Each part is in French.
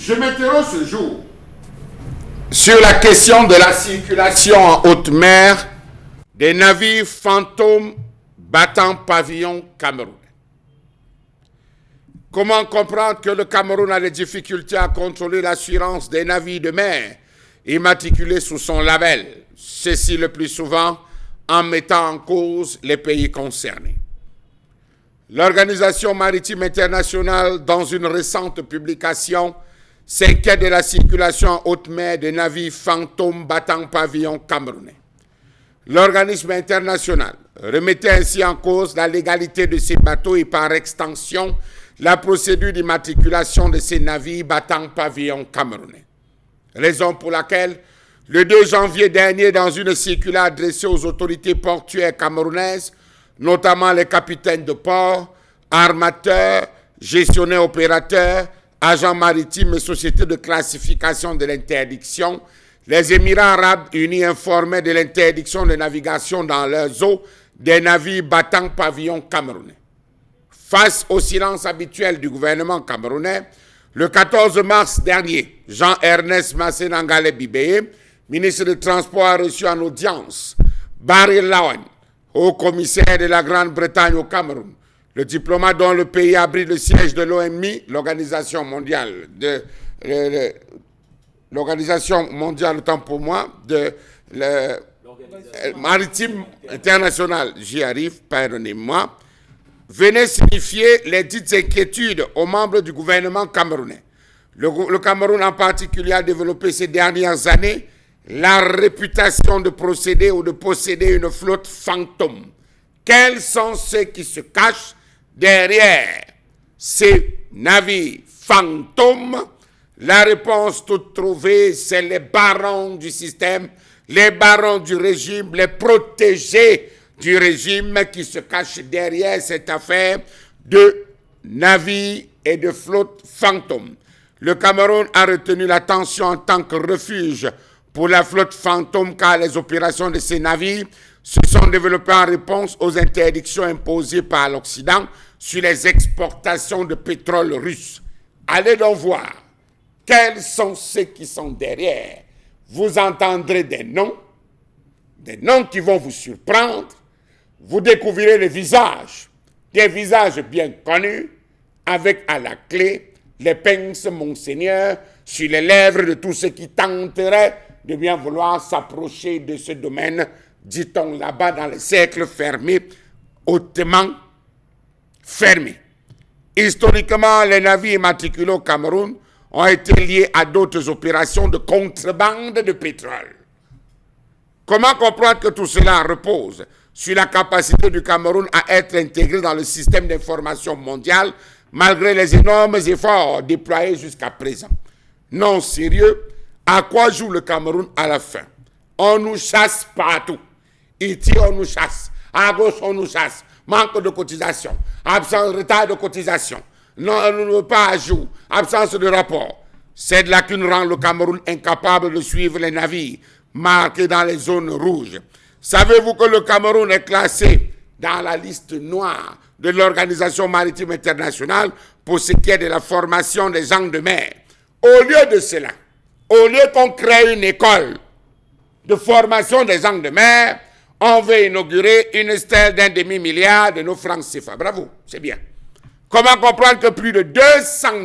Je m'interroge ce jour sur la question de la circulation en haute mer des navires fantômes battant pavillon camerounais. Comment comprendre que le Cameroun a des difficultés à contrôler l'assurance des navires de mer immatriculés sous son label, ceci le plus souvent en mettant en cause les pays concernés. L'Organisation maritime internationale, dans une récente publication, s'inquiète de la circulation en haute mer des navires fantômes battant pavillon camerounais. L'organisme international remettait ainsi en cause la légalité de ces bateaux et par extension la procédure d'immatriculation de ces navires battant pavillon camerounais. Raison pour laquelle, le 2 janvier dernier, dans une circulaire adressée aux autorités portuaires camerounaises, notamment les capitaines de port, armateurs, gestionnaires opérateurs, agents maritimes et sociétés de classification de l'interdiction, les Émirats arabes unis informaient de l'interdiction de navigation dans leurs eaux des navires battant pavillon camerounais. Face au silence habituel du gouvernement camerounais, le 14 mars dernier, Jean-Ernest Massenangale Bibeye, ministre des Transports, a reçu en audience Barry Lawan, haut-commissaire de la Grande-Bretagne au Cameroun, le diplomate dont le pays abrite le siège de l'OMI, l'Organisation mondiale autant pour moi, de maritime internationale, j'y arrive, pardonnez-moi, venait signifier les dites inquiétudes aux membres du gouvernement camerounais. Le Cameroun en particulier a développé ces dernières années la réputation de procéder ou de posséder une flotte fantôme. Quels sont ceux qui se cachent derrière ces navires fantômes? La réponse toute trouvée, c'est les barons du système, les barons du régime, les protégés du régime qui se cachent derrière cette affaire de navires et de flottes fantômes. Le Cameroun a retenu l'attention en tant que refuge pour la flotte fantôme car les opérations de ces navires se sont développées en réponse aux interdictions imposées par l'Occident sur les exportations de pétrole russe. Allez donc voir quels sont ceux qui sont derrière. Vous entendrez des noms qui vont vous surprendre. Vous découvrirez des visages bien connus, avec à la clé les pinces Monseigneur sur les lèvres de tous ceux qui tenteraient de bien vouloir s'approcher de ce domaine, dit-on là-bas dans les cercles fermés, hautement fermés. Historiquement, les navires immatriculés au Cameroun ont été liés à d'autres opérations de contrebande de pétrole. Comment comprendre que tout cela repose sur la capacité du Cameroun à être intégré dans le système d'information mondial malgré les énormes efforts déployés jusqu'à présent? Non sérieux, à quoi joue le Cameroun à la fin? On nous chasse partout. Ici, on nous chasse. À gauche, on nous chasse. Manque de cotisation. Absence, retard de cotisation. Non, pas à jour. Absence de rapport. Cette lacune rend le Cameroun incapable de suivre les navires marqués dans les zones rouges. Savez-vous que le Cameroun est classé dans la liste noire de l'Organisation maritime internationale pour ce qui est de la formation des gens de mer? Au lieu de cela, au lieu qu'on crée une école de formation des gens de mer, on veut inaugurer une stèle d'1 demi-milliard de nos francs CFA. Bravo, c'est bien. Comment comprendre que plus de 200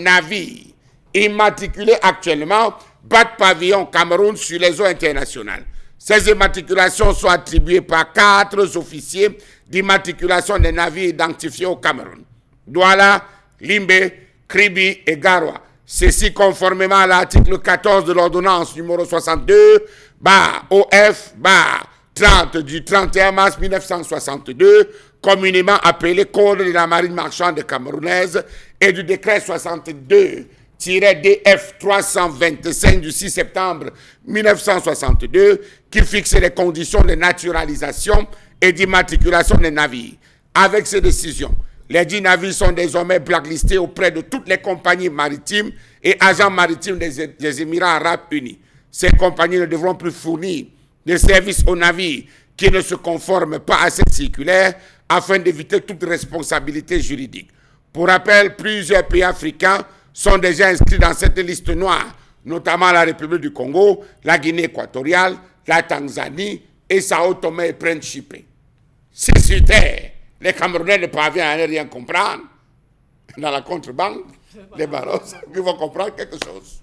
navires immatriculés actuellement battent pavillon Cameroun sur les eaux internationales? Ces immatriculations sont attribuées par 4 officiers d'immatriculation des navires identifiés au Cameroun: Douala, Limbe, Kribi et Garoua. Ceci conformément à l'article 14 de l'ordonnance numéro 62/OF/30 du 31 mars 1962, communément appelé Code de la marine marchande camerounaise, et du décret 62-DF 325 du 6 septembre 1962 qui fixait les conditions de naturalisation et d'immatriculation des navires. Avec ces décisions, les 10 navires sont désormais blacklistés auprès de toutes les compagnies maritimes et agents maritimes des Émirats arabes unis. Ces compagnies ne devront plus fournir des services aux navires qui ne se conforment pas à cette circulaire afin d'éviter toute responsabilité juridique. Pour rappel, plusieurs pays africains sont déjà inscrits dans cette liste noire, notamment la République du Congo, la Guinée équatoriale, la Tanzanie et Sao Tomé et Principe. Si sur terre, les Camerounais ne parviennent à rien comprendre, dans la contrebande, les barons, ils vont comprendre quelque chose.